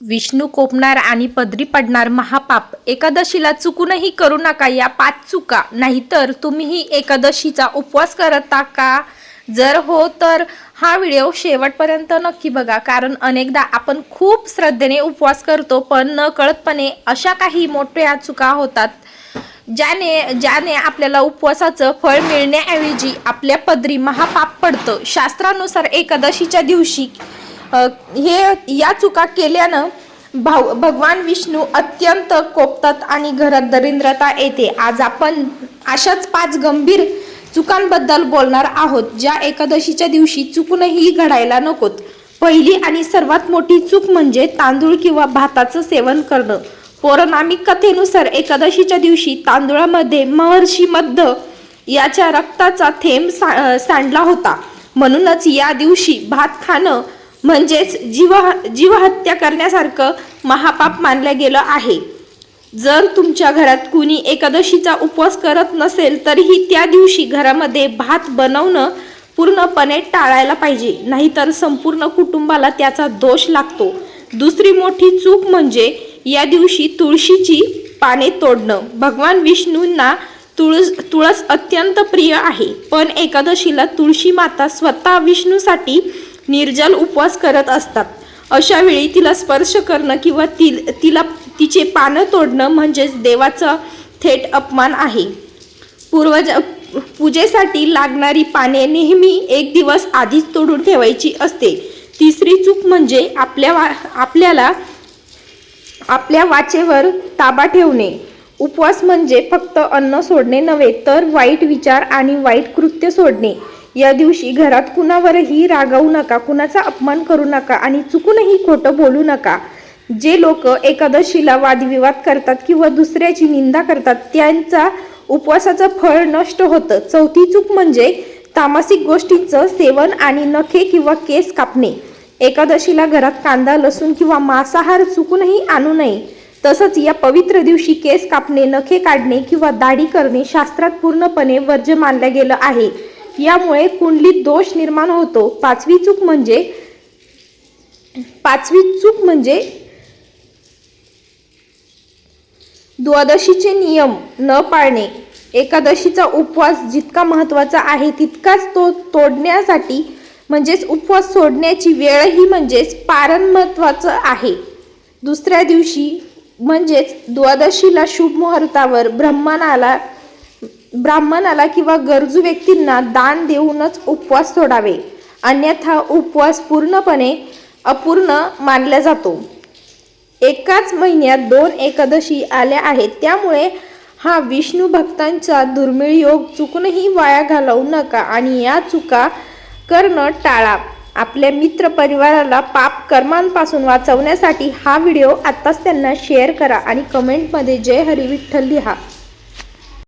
विष्णू कोपणार आणि पदरी पडणार महापाप। एकादशीला चुकूनही करू नका या 5 चुका, नाहीतर तुम्हीही एकादशीचा उपवास करता का? जर हो तर हा व्हिडिओ शेवटपर्यंत नक्की बघा, कारण अनेकदा आपण खूप श्रद्धेने उपवास करतो पण नकळतपणे अशा काही मोठ्या चुका होतात ज्याने आपल्याला उपवासाचं फळ मिळण्याऐवजी आपल्या पदरी महापाप पडतं। शास्त्रानुसार एकादशीच्या दिवशी या चुका केल्यानं भगवान विष्णू अत्यंत कोपतात आणि घरात दरिद्रता येते। आज आपण अशाच 5 गंभीर चुकांबद्दल बोलणार आहोत, ज्या एकादशीच्या दिवशी चुकूनही घडायला नकोत। पहिली आणि सर्वात मोठी चूक म्हणजे तांदूळ किंवा भाताचं सेवन करणं। पौराणिक कथेनुसार एकादशीच्या दिवशी तांदूळामध्ये महर्षी मध याच्या रक्ताचा थेंब सांडला होता, म्हणूनच या दिवशी भात खाणं म्हणजेच जीवहत्या करण्यासारखं महापाप मानलं गेलं आहे। जर तुमच्या घरात कुणी एकादशीचा उपवास करत नसेल तरीही त्या दिवशी घरामध्ये भात बनवणं पूर्णपणे टाळायला पाहिजे, नाहीतर संपूर्ण कुटुंबाला त्याचा दोष लागतो। दुसरी मोठी चूक म्हणजे या दिवशी तुळशीची पाने तोडणं। भगवान विष्णूंना तुळस अत्यंत प्रिय आहे, पण एकादशीला तुळशी माता स्वतः विष्णूसाठी निर्जल उपवास करत असतात। अशा वेळी तिला स्पर्श करणं किंवा तिचे पानं तोडणं म्हणजेच देवाचा थेट अपमान आहे। पूजेसाठी लागणारी पाने नेहमी 1 दिवस आधीच तोडून ठेवायची असते। तिसरी चूक म्हणजे आपल्याला आपल्या वाचेवर ताबा ठेवणे। उपवास म्हणजे फक्त अन्न सोडणे नव्हे, तर वाईट विचार आणि वाईट कृत्य सोडणे। या दिवशी घरात कुणावरही रागावू नका, कुणाचा अपमान करू नका आणि चुकूनही खोटं बोलू नका। जे लोक एकादशीला वादविवाद करतात किंवा दुसऱ्याची निंदा करतात त्यांचा उपवासाचं फळ नष्ट होतं। चौथी चूक म्हणजे तामसिक गोष्टींचं सेवन आणि नखे किंवा केस कापणे। एकादशीला घरात कांदा, लसूण किंवा मांसाहार चुकूनही आणू नये। तसंच या पवित्र दिवशी केस कापणे, नखे काढणे किंवा दाढी करणे शास्त्रात पूर्णपणे वर्ज्य मानलं गेलं आहे। यामुळे कुंडलीत दोष निर्माण होतो। पाचवी चूक म्हणजे द्वादशीचे नियम न पाळणे। एकादशीचा उपवास जितका महत्त्वाचा आहे तितकाच तो तोडण्यासाठी म्हणजेच उपवास सोडण्याची वेळही म्हणजेच पारण महत्त्वाचं आहे। दुसऱ्या दिवशी म्हणजेच द्वादशीला शुभ मुहूर्तावर ब्राह्मणाला किंवा गरजू व्यक्तींना दान देऊनच उपवास सोडावे, अन्यथा उपवास पूर्णपणे अपूर्ण मानला जातो। एकाच महिन्यात 2 एकादशी आल्या आहेत, त्यामुळे हा विष्णू भक्तांचा दुर्मिळ योग चुकूनही वाया घालवू नका आणि या चुका करणं टाळा। आपल्या मित्र परिवाराला पाप कर्मांपासून वाचवण्यासाठी हा व्हिडिओ आत्ताच त्यांना शेअर करा आणि कमेंटमध्ये जय हरी विठ्ठल लिहा।